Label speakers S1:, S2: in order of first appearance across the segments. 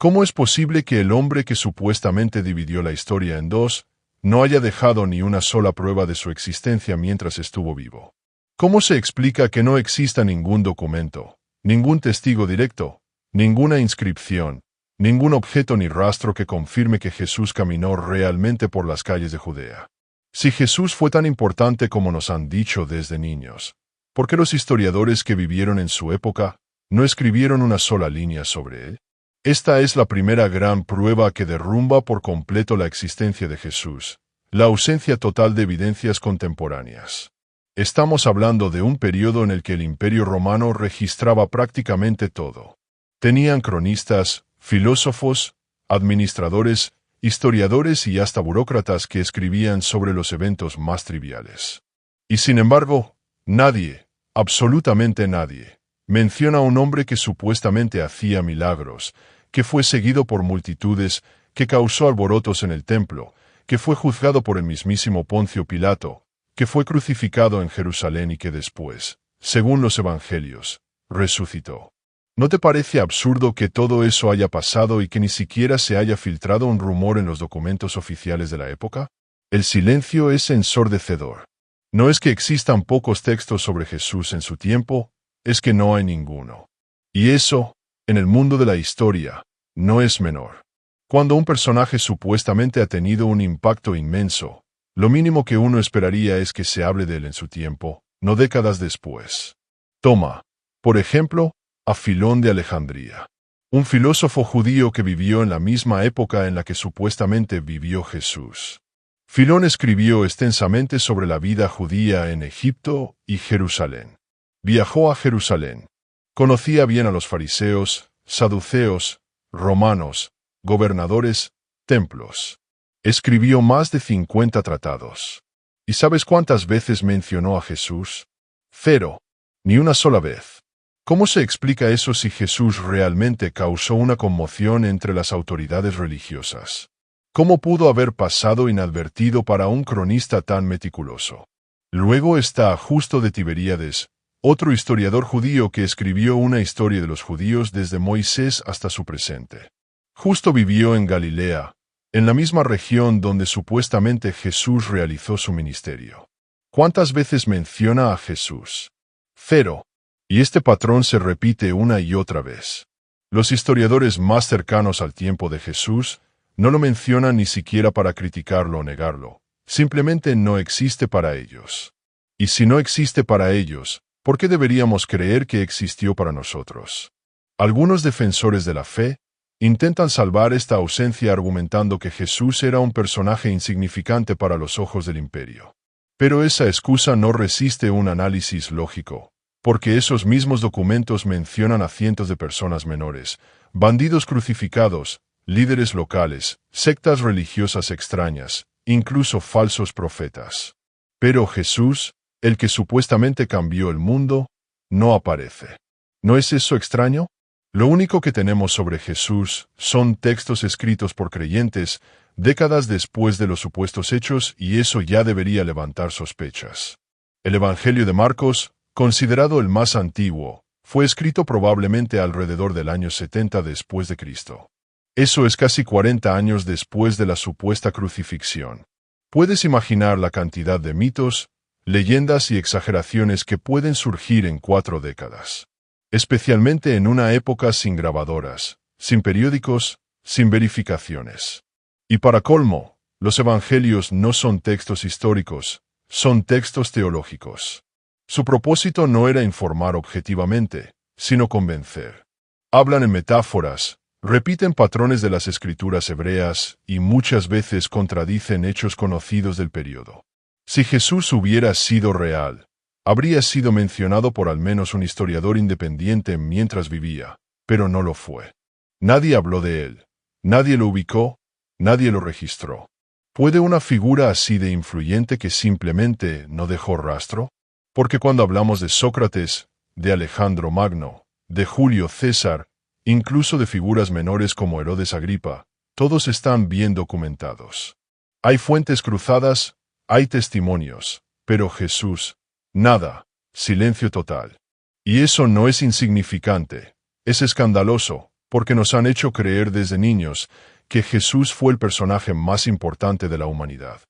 S1: ¿Cómo es posible que el hombre que supuestamente dividió la historia en dos no haya dejado ni una sola prueba de su existencia mientras estuvo vivo? ¿Cómo se explica que no exista ningún documento, ningún testigo directo, ninguna inscripción, ningún objeto ni rastro que confirme que Jesús caminó realmente por las calles de Judea? Si Jesús fue tan importante como nos han dicho desde niños, ¿por qué los historiadores que vivieron en su época no escribieron una sola línea sobre él? Esta es la primera gran prueba que derrumba por completo la existencia de Jesús, la ausencia total de evidencias contemporáneas. Estamos hablando de un periodo en el que el Imperio Romano registraba prácticamente todo. Tenían cronistas, filósofos, administradores, historiadores y hasta burócratas que escribían sobre los eventos más triviales. Y sin embargo, nadie, absolutamente nadie, menciona a un hombre que supuestamente hacía milagros, que fue seguido por multitudes, que causó alborotos en el templo, que fue juzgado por el mismísimo Poncio Pilato, que fue crucificado en Jerusalén y que después, según los evangelios, resucitó. ¿No te parece absurdo que todo eso haya pasado y que ni siquiera se haya filtrado un rumor en los documentos oficiales de la época? El silencio es ensordecedor. No es que existan pocos textos sobre Jesús en su tiempo, es que no hay ninguno. Y eso, en el mundo de la historia, no es menor. Cuando un personaje supuestamente ha tenido un impacto inmenso, lo mínimo que uno esperaría es que se hable de él en su tiempo, no décadas después. Toma, por ejemplo, a Filón de Alejandría, un filósofo judío que vivió en la misma época en la que supuestamente vivió Jesús. Filón escribió extensamente sobre la vida judía en Egipto y Jerusalén. Viajó a Jerusalén. Conocía bien a los fariseos, saduceos, romanos, gobernadores, templos. Escribió más de 50 tratados. ¿Y sabes cuántas veces mencionó a Jesús? 0. Ni una sola vez. ¿Cómo se explica eso si Jesús realmente causó una conmoción entre las autoridades religiosas? ¿Cómo pudo haber pasado inadvertido para un cronista tan meticuloso? Luego está Justo de Tiberíades, otro historiador judío que escribió una historia de los judíos desde Moisés hasta su presente. Justo vivió en Galilea, en la misma región donde supuestamente Jesús realizó su ministerio. ¿Cuántas veces menciona a Jesús? 0. Y este patrón se repite una y otra vez. Los historiadores más cercanos al tiempo de Jesús no lo mencionan ni siquiera para criticarlo o negarlo, simplemente no existe para ellos. Y si no existe para ellos, ¿por qué deberíamos creer que existió para nosotros? Algunos defensores de la fe intentan salvar esta ausencia argumentando que Jesús era un personaje insignificante para los ojos del imperio. Pero esa excusa no resiste un análisis lógico, porque esos mismos documentos mencionan a cientos de personas menores, bandidos crucificados, líderes locales, sectas religiosas extrañas, incluso falsos profetas. Pero Jesús, el que supuestamente cambió el mundo, no aparece. ¿No es eso extraño? Lo único que tenemos sobre Jesús son textos escritos por creyentes décadas después de los supuestos hechos y eso ya debería levantar sospechas. El Evangelio de Marcos, considerado el más antiguo, fue escrito probablemente alrededor del año 70 después de Cristo. Eso es casi 40 años después de la supuesta crucifixión. ¿Puedes imaginar la cantidad de mitos, leyendas y exageraciones que pueden surgir en 4 décadas? Especialmente en una época sin grabadoras, sin periódicos, sin verificaciones. Y para colmo, los evangelios no son textos históricos, son textos teológicos. Su propósito no era informar objetivamente, sino convencer. Hablan en metáforas, repiten patrones de las escrituras hebreas y muchas veces contradicen hechos conocidos del período. Si Jesús hubiera sido real, habría sido mencionado por al menos un historiador independiente mientras vivía, pero no lo fue. Nadie habló de él, nadie lo ubicó, nadie lo registró. ¿Puede una figura así de influyente que simplemente no dejó rastro? Porque cuando hablamos de Sócrates, de Alejandro Magno, de Julio César, incluso de figuras menores como Herodes Agripa, todos están bien documentados. Hay fuentes cruzadas, hay testimonios, pero Jesús, nada, silencio total. Y eso no es insignificante, es escandaloso, porque nos han hecho creer desde niños que Jesús fue el personaje más importante de la humanidad.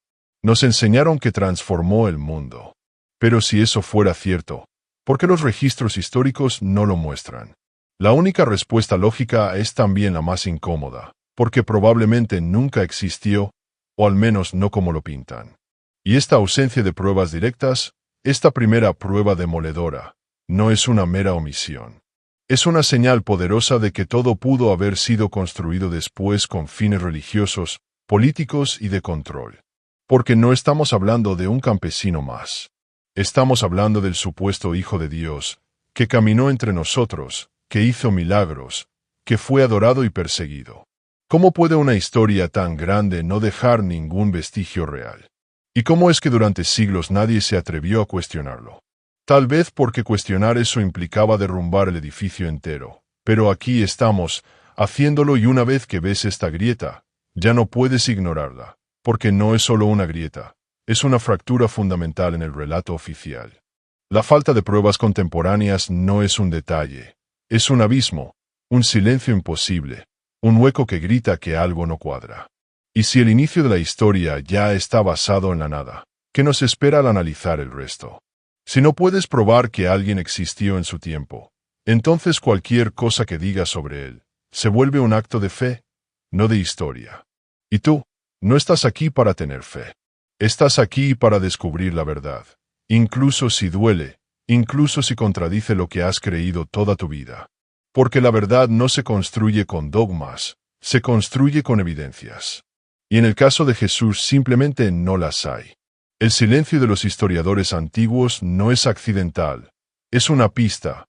S1: Nos enseñaron que transformó el mundo. Pero si eso fuera cierto, ¿por qué los registros históricos no lo muestran? La única respuesta lógica es también la más incómoda, porque probablemente nunca existió, o al menos no como lo pintan. Y esta ausencia de pruebas directas, esta primera prueba demoledora, no es una mera omisión. Es una señal poderosa de que todo pudo haber sido construido después con fines religiosos, políticos y de control. Porque no estamos hablando de un campesino más. Estamos hablando del supuesto Hijo de Dios, que caminó entre nosotros, que hizo milagros, que fue adorado y perseguido. ¿Cómo puede una historia tan grande no dejar ningún vestigio real? ¿Y cómo es que durante siglos nadie se atrevió a cuestionarlo? Tal vez porque cuestionar eso implicaba derrumbar el edificio entero. Pero aquí estamos, haciéndolo, y una vez que ves esta grieta, ya no puedes ignorarla, porque no es solo una grieta, es una fractura fundamental en el relato oficial. La falta de pruebas contemporáneas no es un detalle, es un abismo, un silencio imposible, un hueco que grita que algo no cuadra. Y si el inicio de la historia ya está basado en la nada, ¿qué nos espera al analizar el resto? Si no puedes probar que alguien existió en su tiempo, entonces cualquier cosa que digas sobre él se vuelve un acto de fe, no de historia. Y tú, no estás aquí para tener fe. Estás aquí para descubrir la verdad, incluso si duele, incluso si contradice lo que has creído toda tu vida. Porque la verdad no se construye con dogmas, se construye con evidencias. Y en el caso de Jesús simplemente no las hay. El silencio de los historiadores antiguos no es accidental, es una pista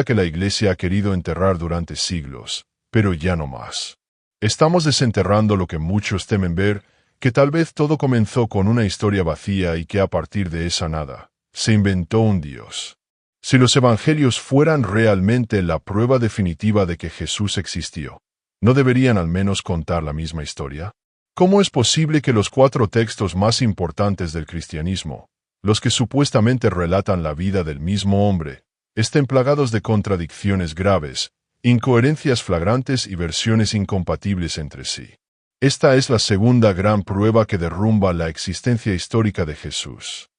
S1: que la Iglesia ha querido enterrar durante siglos, pero ya no más. Estamos desenterrando lo que muchos temen ver, que tal vez todo comenzó con una historia vacía y que a partir de esa nada, se inventó un Dios. Si los evangelios fueran realmente la prueba definitiva de que Jesús existió, ¿no deberían al menos contar la misma historia? ¿Cómo es posible que los 4 textos más importantes del cristianismo, los que supuestamente relatan la vida del mismo hombre, estén plagados de contradicciones graves, incoherencias flagrantes y versiones incompatibles entre sí? Esta es la segunda gran prueba que derrumba la existencia histórica de Jesús.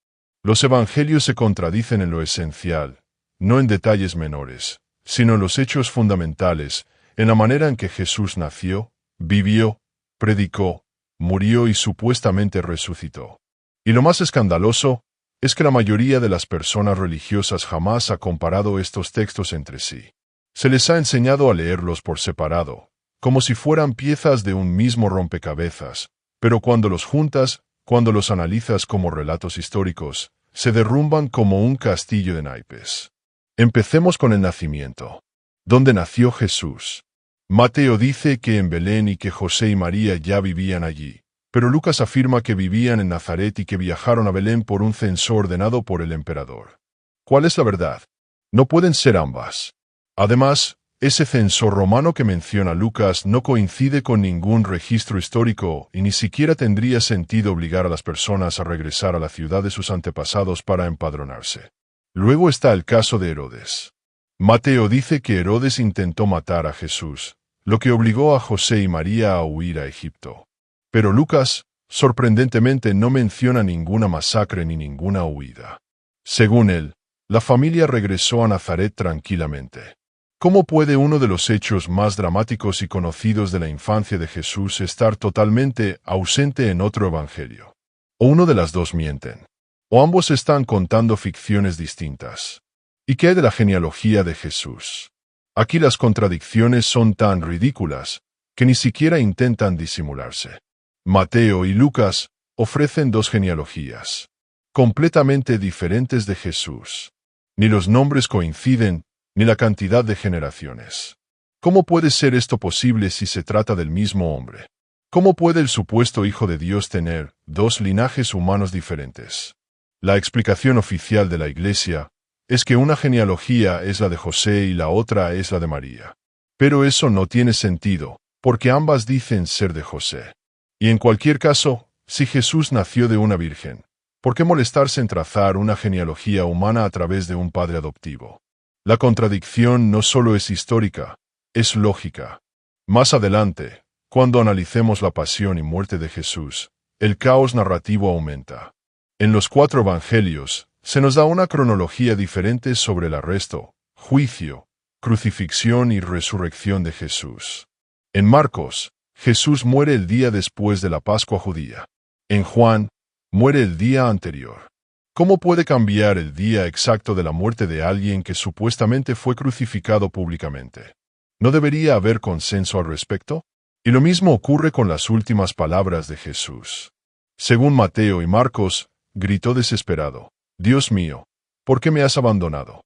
S1: Los evangelios se contradicen en lo esencial, no en detalles menores, sino en los hechos fundamentales, en la manera en que Jesús nació, vivió, predicó, murió y supuestamente resucitó. Y lo más escandaloso es que la mayoría de las personas religiosas jamás ha comparado estos textos entre sí. Se les ha enseñado a leerlos por separado, como si fueran piezas de un mismo rompecabezas, pero cuando los juntas, cuando los analizas como relatos históricos, se derrumban como un castillo de naipes. Empecemos con el nacimiento. ¿Dónde nació Jesús? Mateo dice que en Belén y que José y María ya vivían allí, pero Lucas afirma que vivían en Nazaret y que viajaron a Belén por un censo ordenado por el emperador. ¿Cuál es la verdad? No pueden ser ambas. Además, ese censo romano que menciona Lucas no coincide con ningún registro histórico y ni siquiera tendría sentido obligar a las personas a regresar a la ciudad de sus antepasados para empadronarse. Luego está el caso de Herodes. Mateo dice que Herodes intentó matar a Jesús, lo que obligó a José y María a huir a Egipto. Pero Lucas, sorprendentemente, no menciona ninguna masacre ni ninguna huida. Según él, la familia regresó a Nazaret tranquilamente. ¿Cómo puede uno de los hechos más dramáticos y conocidos de la infancia de Jesús estar totalmente ausente en otro evangelio? O uno de las dos mienten, o ambos están contando ficciones distintas. ¿Y qué hay de la genealogía de Jesús? Aquí las contradicciones son tan ridículas que ni siquiera intentan disimularse. Mateo y Lucas ofrecen 2 genealogías completamente diferentes de Jesús. Ni los nombres coinciden, ni la cantidad de generaciones. ¿Cómo puede ser esto posible si se trata del mismo hombre? ¿Cómo puede el supuesto Hijo de Dios tener 2 linajes humanos diferentes? La explicación oficial de la Iglesia es que una genealogía es la de José y la otra es la de María. Pero eso no tiene sentido, porque ambas dicen ser de José. Y en cualquier caso, si Jesús nació de una virgen, ¿por qué molestarse en trazar una genealogía humana a través de un padre adoptivo? La contradicción no solo es histórica, es lógica. Más adelante, cuando analicemos la pasión y muerte de Jesús, el caos narrativo aumenta. En los 4 evangelios, se nos da una cronología diferente sobre el arresto, juicio, crucifixión y resurrección de Jesús. En Marcos, Jesús muere el día después de la Pascua judía. En Juan, muere el día anterior. ¿Cómo puede cambiar el día exacto de la muerte de alguien que supuestamente fue crucificado públicamente? ¿No debería haber consenso al respecto? Y lo mismo ocurre con las últimas palabras de Jesús. Según Mateo y Marcos, gritó desesperado: «Dios mío, ¿por qué me has abandonado?».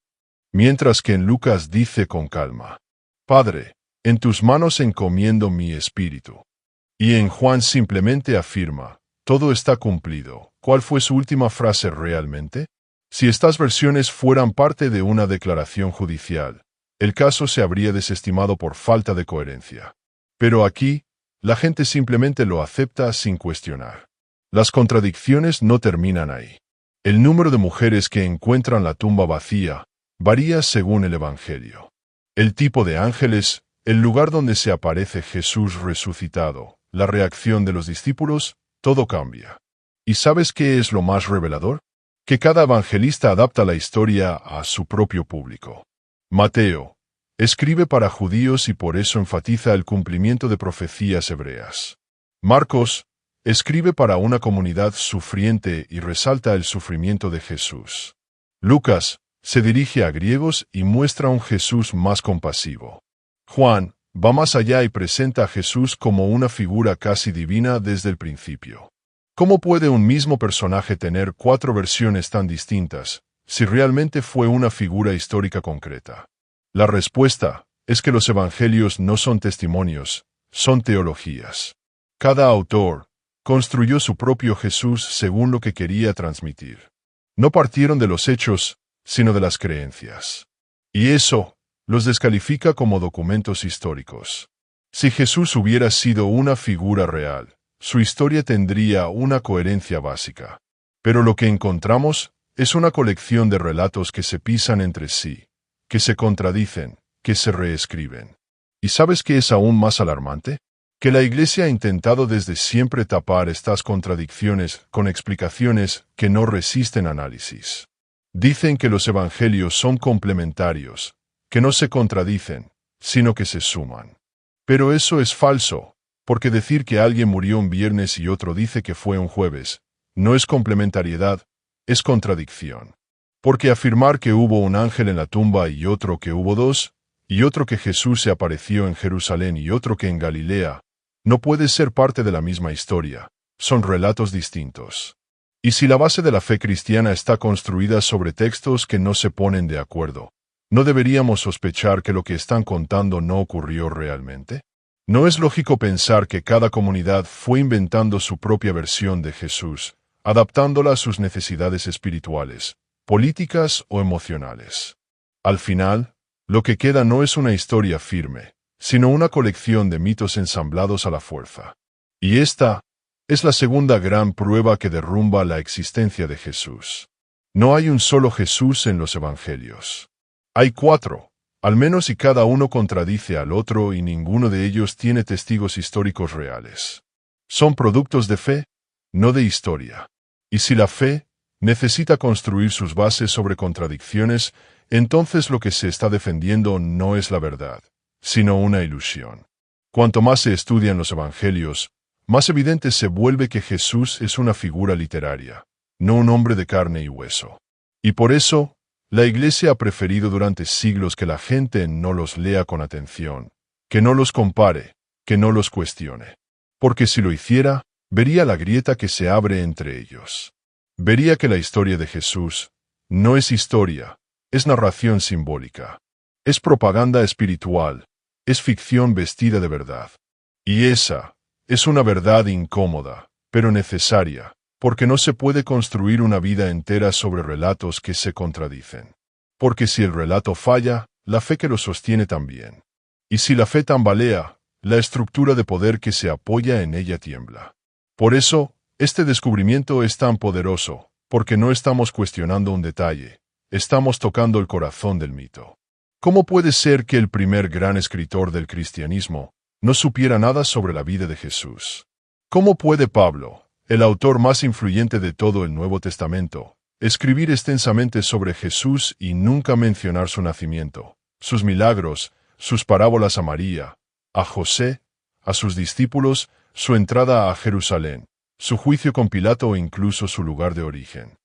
S1: Mientras que en Lucas dice con calma: «Padre, en tus manos encomiendo mi espíritu». Y en Juan simplemente afirma: «Todo está cumplido». ¿Cuál fue su última frase realmente? Si estas versiones fueran parte de una declaración judicial, el caso se habría desestimado por falta de coherencia. Pero aquí, la gente simplemente lo acepta sin cuestionar. Las contradicciones no terminan ahí. El número de mujeres que encuentran la tumba vacía varía según el Evangelio. El tipo de ángeles, el lugar donde se aparece Jesús resucitado, la reacción de los discípulos, todo cambia. ¿Y sabes qué es lo más revelador? Que cada evangelista adapta la historia a su propio público. Mateo escribe para judíos y por eso enfatiza el cumplimiento de profecías hebreas. Marcos escribe para una comunidad sufriente y resalta el sufrimiento de Jesús. Lucas se dirige a griegos y muestra un Jesús más compasivo. Juan va más allá y presenta a Jesús como una figura casi divina desde el principio. ¿Cómo puede un mismo personaje tener 4 versiones tan distintas, si realmente fue una figura histórica concreta? La respuesta es que los evangelios no son testimonios, son teologías. Cada autor construyó su propio Jesús según lo que quería transmitir. No partieron de los hechos, sino de las creencias. Y eso los descalifica como documentos históricos. Si Jesús hubiera sido una figura real, su historia tendría una coherencia básica. Pero lo que encontramos es una colección de relatos que se pisan entre sí, que se contradicen, que se reescriben. ¿Y sabes qué es aún más alarmante? Que la Iglesia ha intentado desde siempre tapar estas contradicciones con explicaciones que no resisten análisis. Dicen que los evangelios son complementarios, que no se contradicen, sino que se suman. Pero eso es falso. Porque decir que alguien murió un viernes y otro dice que fue un jueves, no es complementariedad, es contradicción. Porque afirmar que hubo un ángel en la tumba y otro que hubo 2, y otro que Jesús se apareció en Jerusalén y otro que en Galilea, no puede ser parte de la misma historia, son relatos distintos. Y si la base de la fe cristiana está construida sobre textos que no se ponen de acuerdo, ¿no deberíamos sospechar que lo que están contando no ocurrió realmente? ¿No es lógico pensar que cada comunidad fue inventando su propia versión de Jesús, adaptándola a sus necesidades espirituales, políticas o emocionales? Al final, lo que queda no es una historia firme, sino una colección de mitos ensamblados a la fuerza. Y esta es la segunda gran prueba que derrumba la existencia de Jesús. No hay un solo Jesús en los evangelios. Hay 4. Al menos y cada uno contradice al otro y ninguno de ellos tiene testigos históricos reales. Son productos de fe, no de historia. Y si la fe necesita construir sus bases sobre contradicciones, entonces lo que se está defendiendo no es la verdad, sino una ilusión. Cuanto más se estudian los evangelios, más evidente se vuelve que Jesús es una figura literaria, no un hombre de carne y hueso. Y por eso, la Iglesia ha preferido durante siglos que la gente no los lea con atención, que no los compare, que no los cuestione. Porque si lo hiciera, vería la grieta que se abre entre ellos. Vería que la historia de Jesús no es historia, es narración simbólica. Es propaganda espiritual, es ficción vestida de verdad. Y esa es una verdad incómoda, pero necesaria, porque no se puede construir una vida entera sobre relatos que se contradicen. Porque si el relato falla, la fe que lo sostiene también. Y si la fe tambalea, la estructura de poder que se apoya en ella tiembla. Por eso, este descubrimiento es tan poderoso, porque no estamos cuestionando un detalle, estamos tocando el corazón del mito. ¿Cómo puede ser que el primer gran escritor del cristianismo no supiera nada sobre la vida de Jesús? ¿Cómo puede Pablo, el autor más influyente de todo el Nuevo Testamento, escribir extensamente sobre Jesús y nunca mencionar su nacimiento, sus milagros, sus parábolas a María, a José, a sus discípulos, su entrada a Jerusalén, su juicio con Pilato o incluso su lugar de origen?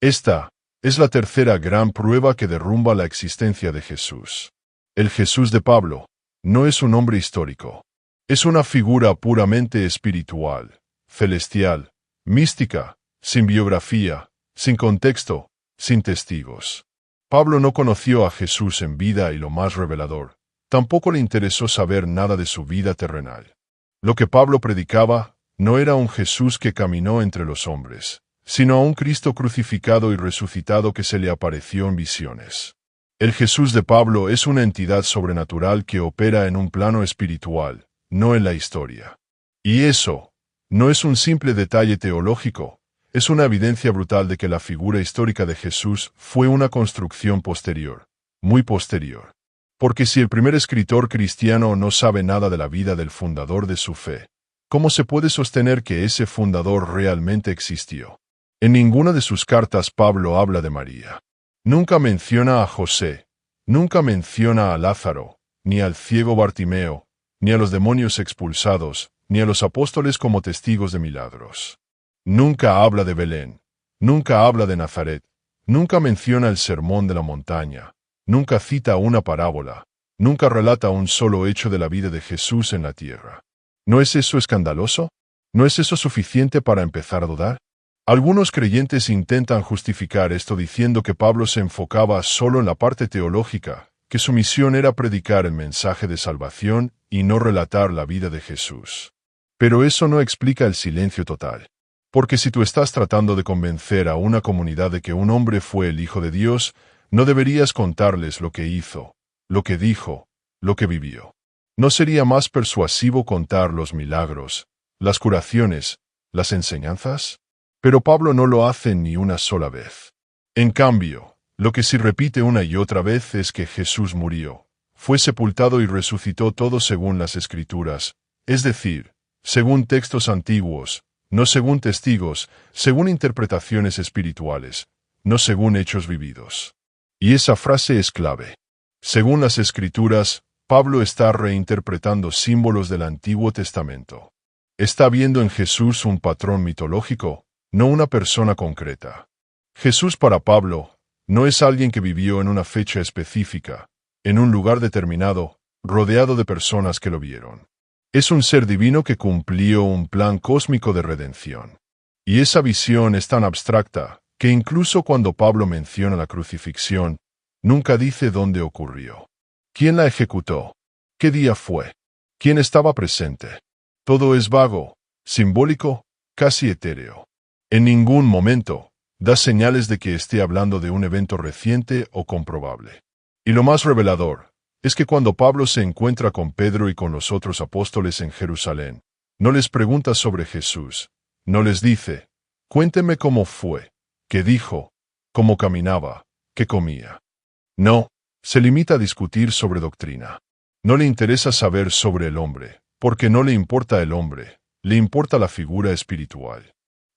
S1: Esta es la tercera gran prueba que derrumba la existencia de Jesús. El Jesús de Pablo no es un hombre histórico. Es una figura puramente espiritual, celestial, mística, sin biografía, sin contexto, sin testigos. Pablo no conoció a Jesús en vida y lo más revelador, tampoco le interesó saber nada de su vida terrenal. Lo que Pablo predicaba no era un Jesús que caminó entre los hombres, sino a un Cristo crucificado y resucitado que se le apareció en visiones. El Jesús de Pablo es una entidad sobrenatural que opera en un plano espiritual, no en la historia. Y eso no es un simple detalle teológico, es una evidencia brutal de que la figura histórica de Jesús fue una construcción posterior, muy posterior. Porque si el primer escritor cristiano no sabe nada de la vida del fundador de su fe, ¿cómo se puede sostener que ese fundador realmente existió? En ninguna de sus cartas Pablo habla de María. Nunca menciona a José, nunca menciona a Lázaro, ni al ciego Bartimeo, ni a los demonios expulsados, ni a los apóstoles como testigos de milagros. Nunca habla de Belén, nunca habla de Nazaret, nunca menciona el sermón de la montaña, nunca cita una parábola, nunca relata un solo hecho de la vida de Jesús en la tierra. ¿No es eso escandaloso? ¿No es eso suficiente para empezar a dudar? Algunos creyentes intentan justificar esto diciendo que Pablo se enfocaba solo en la parte teológica, que su misión era predicar el mensaje de salvación y no relatar la vida de Jesús. Pero eso no explica el silencio total. Porque si tú estás tratando de convencer a una comunidad de que un hombre fue el Hijo de Dios, no deberías contarles lo que hizo, lo que dijo, lo que vivió. ¿No sería más persuasivo contar los milagros, las curaciones, las enseñanzas? Pero Pablo no lo hace ni una sola vez. En cambio, lo que sí repite una y otra vez es que Jesús murió, fue sepultado y resucitó todo según las Escrituras, es decir, según textos antiguos, no según testigos, según interpretaciones espirituales, no según hechos vividos. Y esa frase es clave. Según las Escrituras, Pablo está reinterpretando símbolos del Antiguo Testamento. Está viendo en Jesús un patrón mitológico, no una persona concreta. Jesús para Pablo no es alguien que vivió en una fecha específica, en un lugar determinado, rodeado de personas que lo vieron. Es un ser divino que cumplió un plan cósmico de redención. Y esa visión es tan abstracta que incluso cuando Pablo menciona la crucifixión, nunca dice dónde ocurrió. ¿Quién la ejecutó? ¿Qué día fue? ¿Quién estaba presente? Todo es vago, simbólico, casi etéreo. En ningún momento da señales de que esté hablando de un evento reciente o comprobable. Y lo más revelador es que cuando Pablo se encuentra con Pedro y con los otros apóstoles en Jerusalén, no les pregunta sobre Jesús, no les dice, cuénteme cómo fue, qué dijo, cómo caminaba, qué comía. No, se limita a discutir sobre doctrina. No le interesa saber sobre el hombre, porque no le importa el hombre, le importa la figura espiritual.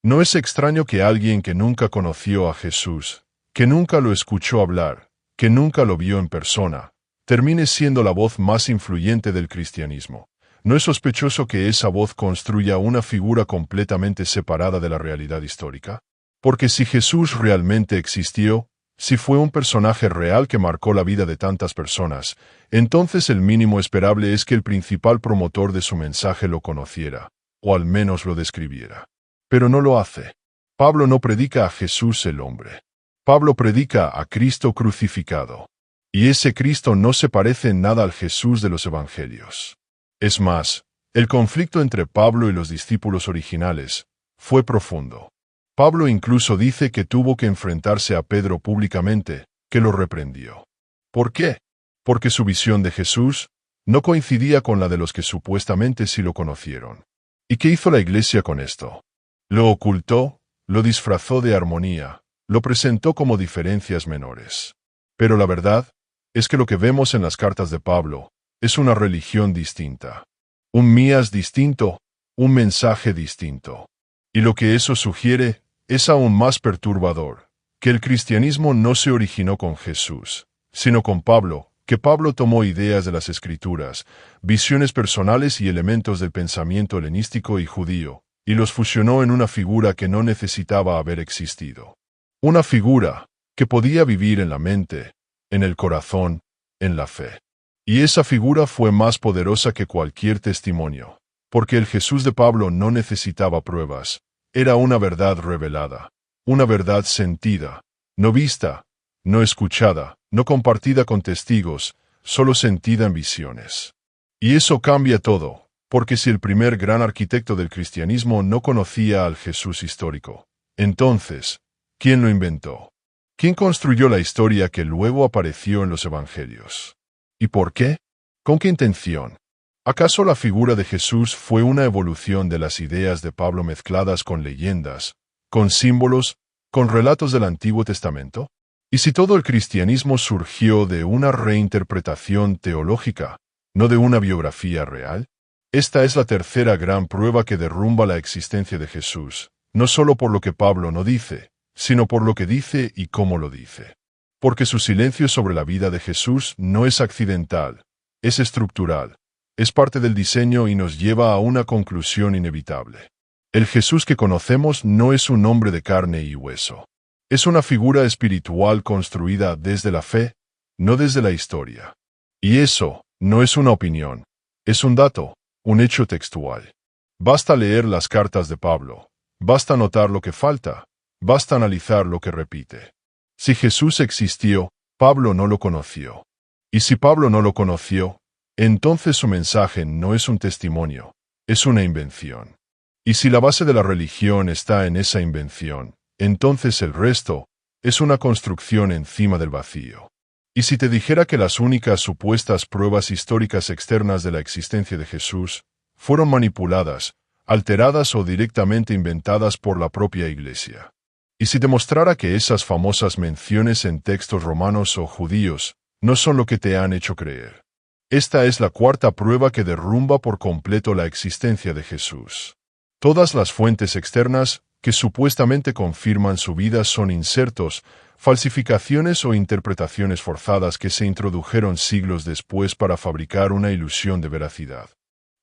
S1: No es extraño que alguien que nunca conoció a Jesús, que nunca lo escuchó hablar, que nunca lo vio en persona, termine siendo la voz más influyente del cristianismo. ¿No es sospechoso que esa voz construya una figura completamente separada de la realidad histórica? Porque si Jesús realmente existió, si fue un personaje real que marcó la vida de tantas personas, entonces el mínimo esperable es que el principal promotor de su mensaje lo conociera, o al menos lo describiera. Pero no lo hace. Pablo no predica a Jesús el hombre. Pablo predica a Cristo crucificado. Y ese Cristo no se parece en nada al Jesús de los Evangelios. Es más, el conflicto entre Pablo y los discípulos originales fue profundo. Pablo incluso dice que tuvo que enfrentarse a Pedro públicamente, que lo reprendió. ¿Por qué? Porque su visión de Jesús no coincidía con la de los que supuestamente sí lo conocieron. ¿Y qué hizo la Iglesia con esto? Lo ocultó, lo disfrazó de armonía, lo presentó como diferencias menores. Pero la verdad es que lo que vemos en las cartas de Pablo es una religión distinta. Un mías distinto, un mensaje distinto. Y lo que eso sugiere es aún más perturbador, que el cristianismo no se originó con Jesús, sino con Pablo, que Pablo tomó ideas de las Escrituras, visiones personales y elementos del pensamiento helenístico y judío, y los fusionó en una figura que no necesitaba haber existido. Una figura que podía vivir en la mente, en el corazón, en la fe. Y esa figura fue más poderosa que cualquier testimonio, porque el Jesús de Pablo no necesitaba pruebas, era una verdad revelada, una verdad sentida, no vista, no escuchada, no compartida con testigos, solo sentida en visiones. Y eso cambia todo, porque si el primer gran arquitecto del cristianismo no conocía al Jesús histórico, entonces, ¿quién lo inventó? ¿Quién construyó la historia que luego apareció en los evangelios? ¿Y por qué? ¿Con qué intención? ¿Acaso la figura de Jesús fue una evolución de las ideas de Pablo mezcladas con leyendas, con símbolos, con relatos del Antiguo Testamento? ¿Y si todo el cristianismo surgió de una reinterpretación teológica, no de una biografía real? Esta es la tercera gran prueba que derrumba la existencia de Jesús, no solo por lo que Pablo no dice, sino por lo que dice y cómo lo dice. Porque su silencio sobre la vida de Jesús no es accidental, es estructural, es parte del diseño y nos lleva a una conclusión inevitable. El Jesús que conocemos no es un hombre de carne y hueso. Es una figura espiritual construida desde la fe, no desde la historia. Y eso no es una opinión, es un dato, un hecho textual. Basta leer las cartas de Pablo, basta notar lo que falta, basta analizar lo que repite. Si Jesús existió, Pablo no lo conoció. Y si Pablo no lo conoció, entonces su mensaje no es un testimonio, es una invención. Y si la base de la religión está en esa invención, entonces el resto es una construcción encima del vacío. Y si te dijera que las únicas supuestas pruebas históricas externas de la existencia de Jesús fueron manipuladas, alteradas o directamente inventadas por la propia Iglesia. Y si te mostrara que esas famosas menciones en textos romanos o judíos no son lo que te han hecho creer. Esta es la cuarta prueba que derrumba por completo la existencia de Jesús. Todas las fuentes externas que supuestamente confirman su vida son insertos, falsificaciones o interpretaciones forzadas que se introdujeron siglos después para fabricar una ilusión de veracidad.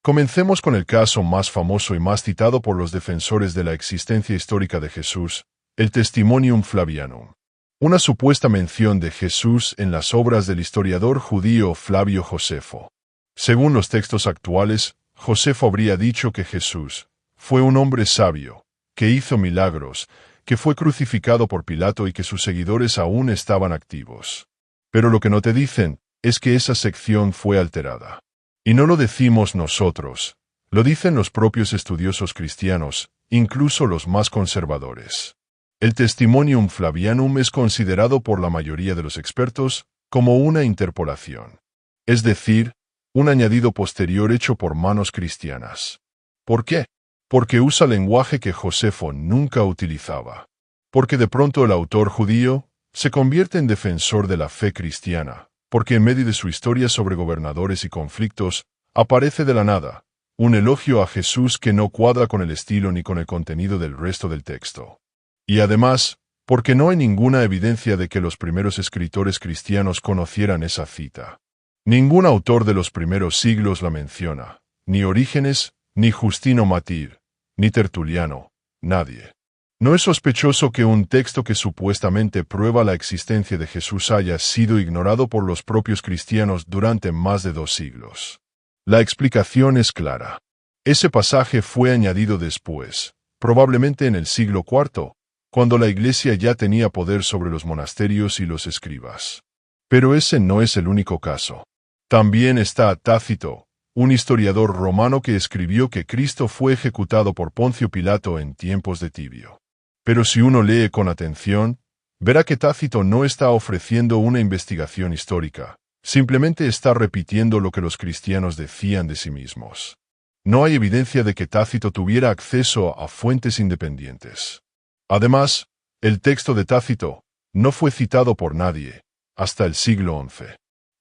S1: Comencemos con el caso más famoso y más citado por los defensores de la existencia histórica de Jesús, el Testimonium Flavianum. Una supuesta mención de Jesús en las obras del historiador judío Flavio Josefo. Según los textos actuales, Josefo habría dicho que Jesús fue un hombre sabio, que hizo milagros, que fue crucificado por Pilato y que sus seguidores aún estaban activos. Pero lo que no te dicen es que esa sección fue alterada. Y no lo decimos nosotros, lo dicen los propios estudiosos cristianos, incluso los más conservadores. El Testimonium Flavianum es considerado por la mayoría de los expertos como una interpolación, es decir, un añadido posterior hecho por manos cristianas. ¿Por qué? Porque usa lenguaje que Josefo nunca utilizaba. Porque de pronto el autor judío se convierte en defensor de la fe cristiana, porque en medio de su historia sobre gobernadores y conflictos, aparece de la nada un elogio a Jesús que no cuadra con el estilo ni con el contenido del resto del texto. Y además, porque no hay ninguna evidencia de que los primeros escritores cristianos conocieran esa cita. Ningún autor de los primeros siglos la menciona, ni Orígenes, ni Justino Mártir, ni Tertuliano, nadie. No es sospechoso que un texto que supuestamente prueba la existencia de Jesús haya sido ignorado por los propios cristianos durante más de 2 siglos. La explicación es clara. Ese pasaje fue añadido después, probablemente en el siglo IV, cuando la Iglesia ya tenía poder sobre los monasterios y los escribas. Pero ese no es el único caso. También está Tácito, un historiador romano que escribió que Cristo fue ejecutado por Poncio Pilato en tiempos de Tibio. Pero si uno lee con atención, verá que Tácito no está ofreciendo una investigación histórica, simplemente está repitiendo lo que los cristianos decían de sí mismos. No hay evidencia de que Tácito tuviera acceso a fuentes independientes. Además, el texto de Tácito no fue citado por nadie hasta el siglo XI.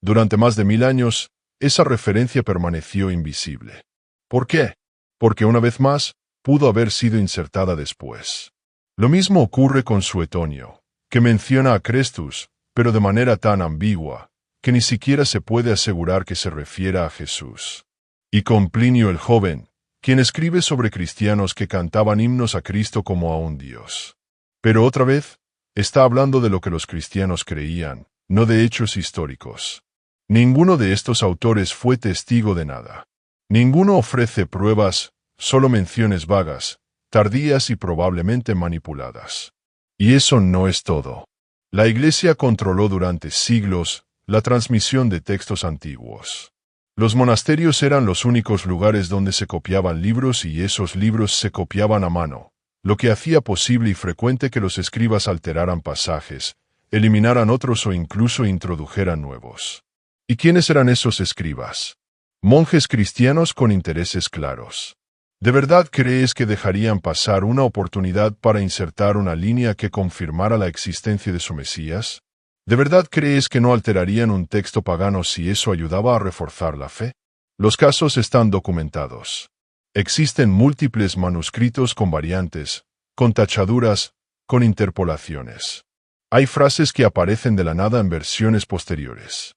S1: Durante más de 1000 años, esa referencia permaneció invisible. ¿Por qué? Porque una vez más, pudo haber sido insertada después. Lo mismo ocurre con Suetonio, que menciona a Crestus, pero de manera tan ambigua, que ni siquiera se puede asegurar que se refiera a Jesús. Y con Plinio el Joven, quien escribe sobre cristianos que cantaban himnos a Cristo como a un Dios. Pero otra vez, está hablando de lo que los cristianos creían, no de hechos históricos. Ninguno de estos autores fue testigo de nada. Ninguno ofrece pruebas, solo menciones vagas, tardías y probablemente manipuladas. Y eso no es todo. La Iglesia controló durante siglos la transmisión de textos antiguos. Los monasterios eran los únicos lugares donde se copiaban libros y esos libros se copiaban a mano, lo que hacía posible y frecuente que los escribas alteraran pasajes, eliminaran otros o incluso introdujeran nuevos. ¿Y quiénes eran esos escribas? Monjes cristianos con intereses claros. ¿De verdad crees que dejarían pasar una oportunidad para insertar una línea que confirmara la existencia de su Mesías? ¿De verdad crees que no alterarían un texto pagano si eso ayudaba a reforzar la fe? Los casos están documentados. Existen múltiples manuscritos con variantes, con tachaduras, con interpolaciones. Hay frases que aparecen de la nada en versiones posteriores.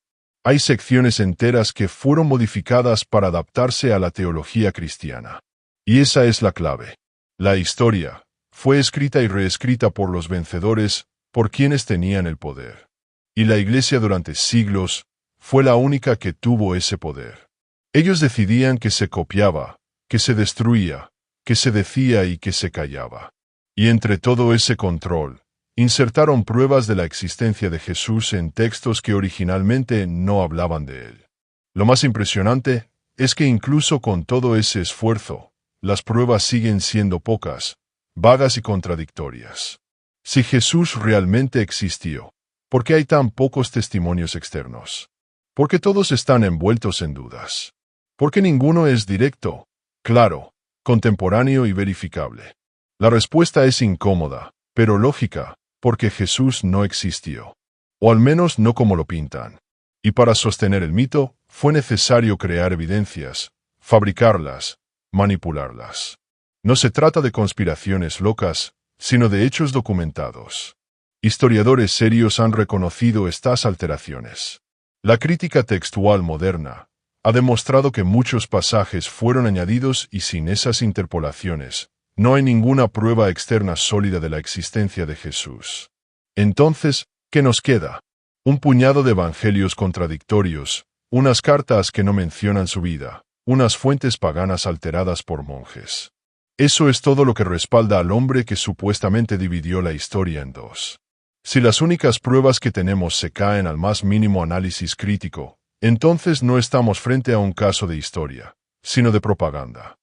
S1: Hay secciones enteras que fueron modificadas para adaptarse a la teología cristiana. Y esa es la clave. La historia fue escrita y reescrita por los vencedores, por quienes tenían el poder. Y la Iglesia durante siglos fue la única que tuvo ese poder. Ellos decidían que se copiaba, que se destruía, que se decía y que se callaba. Y entre todo ese control, insertaron pruebas de la existencia de Jesús en textos que originalmente no hablaban de él. Lo más impresionante es que incluso con todo ese esfuerzo, las pruebas siguen siendo pocas, vagas y contradictorias. Si Jesús realmente existió, ¿por qué hay tan pocos testimonios externos? ¿Por qué todos están envueltos en dudas? ¿Por qué ninguno es directo, claro, contemporáneo y verificable? La respuesta es incómoda, pero lógica, porque Jesús no existió. O al menos no como lo pintan. Y para sostener el mito, fue necesario crear evidencias, fabricarlas, manipularlas. No se trata de conspiraciones locas, sino de hechos documentados. Historiadores serios han reconocido estas alteraciones. La crítica textual moderna ha demostrado que muchos pasajes fueron añadidos y sin esas interpolaciones, no hay ninguna prueba externa sólida de la existencia de Jesús. Entonces, ¿qué nos queda? Un puñado de evangelios contradictorios, unas cartas que no mencionan su vida, unas fuentes paganas alteradas por monjes. Eso es todo lo que respalda al hombre que supuestamente dividió la historia en dos. Si las únicas pruebas que tenemos se caen al más mínimo análisis crítico, entonces no estamos frente a un caso de historia, sino de propaganda.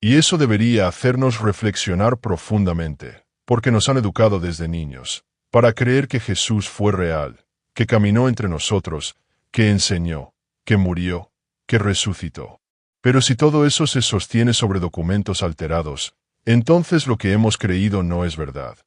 S1: Y eso debería hacernos reflexionar profundamente, porque nos han educado desde niños, para creer que Jesús fue real, que caminó entre nosotros, que enseñó, que murió, que resucitó. Pero si todo eso se sostiene sobre documentos alterados, entonces lo que hemos creído no es verdad.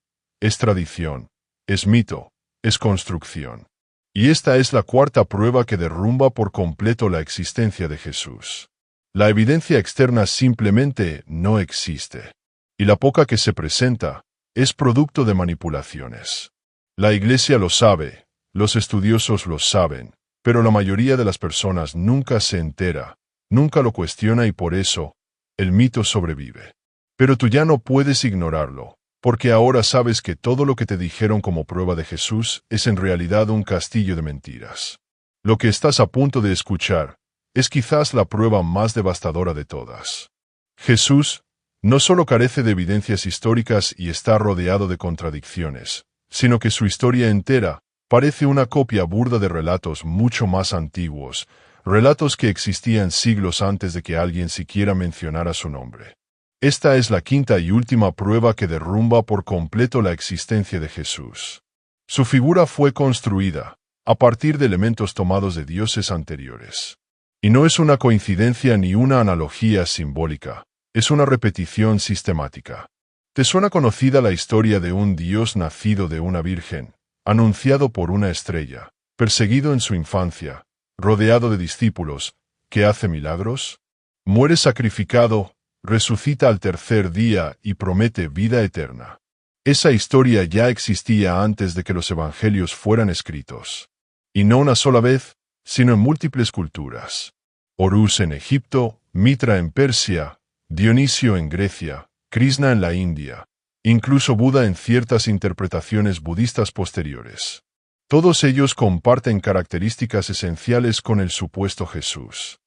S1: Es tradición, es mito, es construcción. Y esta es la cuarta prueba que derrumba por completo la existencia de Jesús. La evidencia externa simplemente no existe. Y la poca que se presenta es producto de manipulaciones. La Iglesia lo sabe, los estudiosos lo saben, pero la mayoría de las personas nunca se entera, nunca lo cuestiona y por eso, el mito sobrevive. Pero tú ya no puedes ignorarlo, porque ahora sabes que todo lo que te dijeron como prueba de Jesús es en realidad un castillo de mentiras. Lo que estás a punto de escuchar es quizás la prueba más devastadora de todas. Jesús no solo carece de evidencias históricas y está rodeado de contradicciones, sino que su historia entera parece una copia burda de relatos mucho más antiguos, relatos que existían siglos antes de que alguien siquiera mencionara su nombre. Esta es la quinta y última prueba que derrumba por completo la existencia de Jesús. Su figura fue construida a partir de elementos tomados de dioses anteriores. Y no es una coincidencia ni una analogía simbólica, es una repetición sistemática. ¿Te suena conocida la historia de un dios nacido de una virgen, anunciado por una estrella, perseguido en su infancia, rodeado de discípulos, que hace milagros, muere sacrificado, resucita al tercer día y promete vida eterna. Esa historia ya existía antes de que los evangelios fueran escritos. Y no una sola vez, sino en múltiples culturas. Horus en Egipto, Mitra en Persia, Dionisio en Grecia, Krishna en la India, incluso Buda en ciertas interpretaciones budistas posteriores. Todos ellos comparten características esenciales con el supuesto Jesús.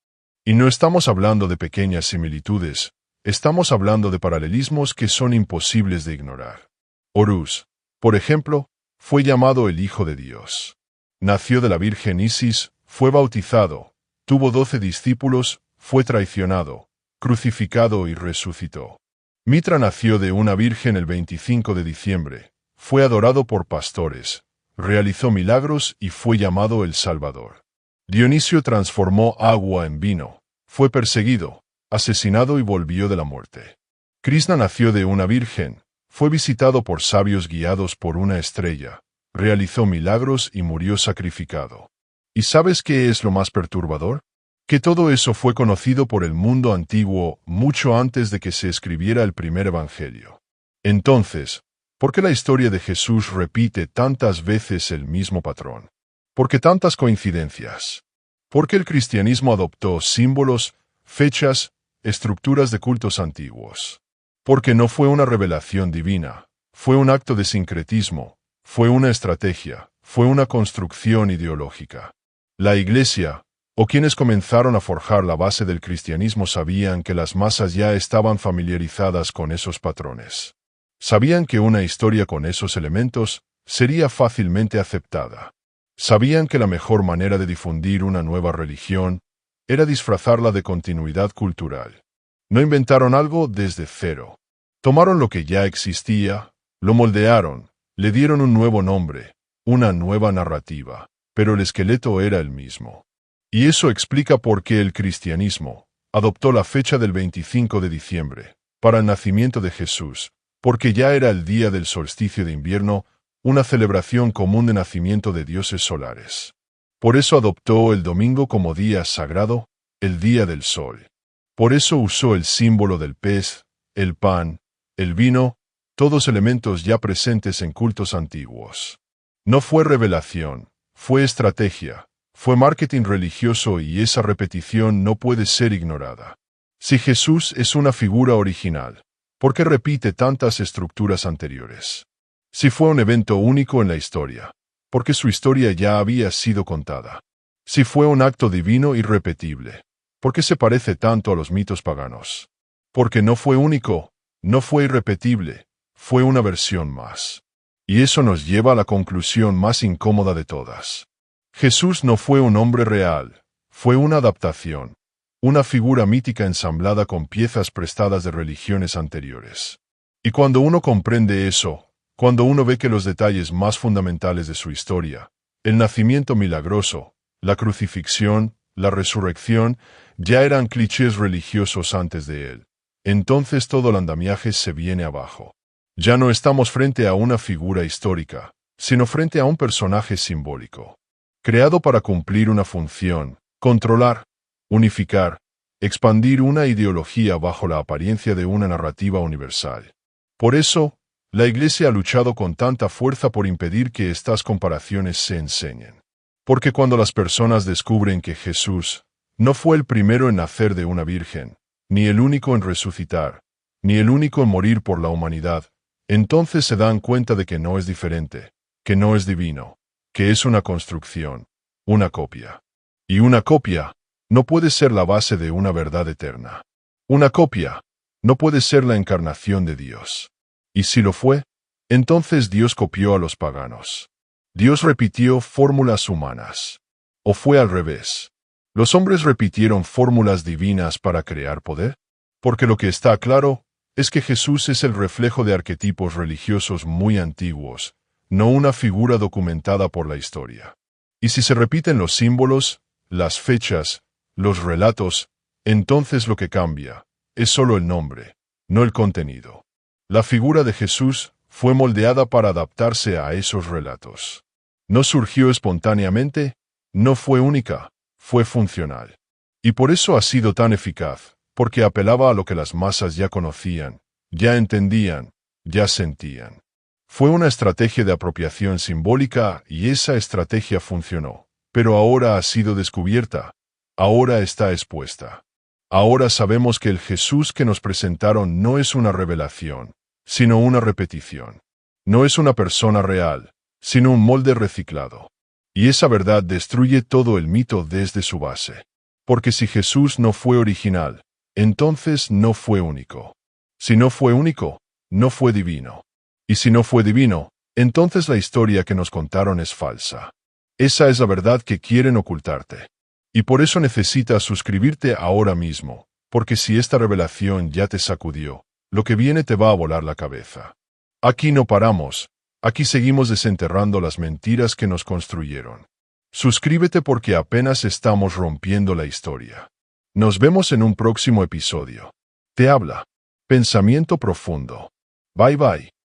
S1: Y no estamos hablando de pequeñas similitudes, estamos hablando de paralelismos que son imposibles de ignorar. Horus, por ejemplo, fue llamado el Hijo de Dios. Nació de la Virgen Isis, fue bautizado, tuvo 12 discípulos, fue traicionado, crucificado y resucitó. Mitra nació de una virgen el 25 de diciembre, fue adorado por pastores, realizó milagros y fue llamado el Salvador. Dionisio transformó agua en vino, fue perseguido, asesinado y volvió de la muerte. Krishna nació de una virgen, fue visitado por sabios guiados por una estrella, realizó milagros y murió sacrificado. ¿Y sabes qué es lo más perturbador? Que todo eso fue conocido por el mundo antiguo mucho antes de que se escribiera el primer evangelio. Entonces, ¿por qué la historia de Jesús repite tantas veces el mismo patrón? ¿Por qué tantas coincidencias? ¿Por qué el cristianismo adoptó símbolos, fechas, estructuras de cultos antiguos? Porque no fue una revelación divina, fue un acto de sincretismo, fue una estrategia, fue una construcción ideológica. La Iglesia, o quienes comenzaron a forjar la base del cristianismo, sabían que las masas ya estaban familiarizadas con esos patrones. Sabían que una historia con esos elementos sería fácilmente aceptada. Sabían que la mejor manera de difundir una nueva religión era disfrazarla de continuidad cultural. No inventaron algo desde cero. Tomaron lo que ya existía, lo moldearon, le dieron un nuevo nombre, una nueva narrativa, pero el esqueleto era el mismo. Y eso explica por qué el cristianismo adoptó la fecha del 25 de diciembre para el nacimiento de Jesús, porque ya era el día del solsticio de invierno, una celebración común de nacimiento de dioses solares. Por eso adoptó el domingo como día sagrado, el día del sol. Por eso usó el símbolo del pez, el pan, el vino, todos elementos ya presentes en cultos antiguos. No fue revelación, fue estrategia, fue marketing religioso y esa repetición no puede ser ignorada. Si Jesús es una figura original, ¿por qué repite tantas estructuras anteriores? Si fue un evento único en la historia, ¿por qué su historia ya había sido contada? Si fue un acto divino irrepetible, ¿por qué se parece tanto a los mitos paganos? Porque no fue único, no fue irrepetible, fue una versión más. Y eso nos lleva a la conclusión más incómoda de todas. Jesús no fue un hombre real, fue una adaptación, una figura mítica ensamblada con piezas prestadas de religiones anteriores. Y cuando uno comprende eso, cuando uno ve que los detalles más fundamentales de su historia, el nacimiento milagroso, la crucifixión, la resurrección, ya eran clichés religiosos antes de él, entonces todo el andamiaje se viene abajo. Ya no estamos frente a una figura histórica, sino frente a un personaje simbólico, creado para cumplir una función, controlar, unificar, expandir una ideología bajo la apariencia de una narrativa universal. Por eso, la Iglesia ha luchado con tanta fuerza por impedir que estas comparaciones se enseñen. Porque cuando las personas descubren que Jesús no fue el primero en nacer de una virgen, ni el único en resucitar, ni el único en morir por la humanidad, entonces se dan cuenta de que no es diferente, que no es divino, que es una construcción, una copia. Y una copia no puede ser la base de una verdad eterna. Una copia no puede ser la encarnación de Dios. Y si lo fue, entonces Dios copió a los paganos. Dios repitió fórmulas humanas. ¿O fue al revés? ¿Los hombres repitieron fórmulas divinas para crear poder? Porque lo que está claro es que Jesús es el reflejo de arquetipos religiosos muy antiguos, no una figura documentada por la historia. Y si se repiten los símbolos, las fechas, los relatos, entonces lo que cambia es solo el nombre, no el contenido. La figura de Jesús fue moldeada para adaptarse a esos relatos. No surgió espontáneamente, no fue única, fue funcional. Y por eso ha sido tan eficaz, porque apelaba a lo que las masas ya conocían, ya entendían, ya sentían. Fue una estrategia de apropiación simbólica y esa estrategia funcionó. Pero ahora ha sido descubierta. Ahora está expuesta. Ahora sabemos que el Jesús que nos presentaron no es una revelación, sino una repetición. No es una persona real, sino un molde reciclado. Y esa verdad destruye todo el mito desde su base. Porque si Jesús no fue original, entonces no fue único. Si no fue único, no fue divino. Y si no fue divino, entonces la historia que nos contaron es falsa. Esa es la verdad que quieren ocultarte. Y por eso necesitas suscribirte ahora mismo, porque si esta revelación ya te sacudió, lo que viene te va a volar la cabeza. Aquí no paramos, aquí seguimos desenterrando las mentiras que nos construyeron. Suscríbete porque apenas estamos rompiendo la historia. Nos vemos en un próximo episodio. Te habla Pensamiento Profundo. Bye bye.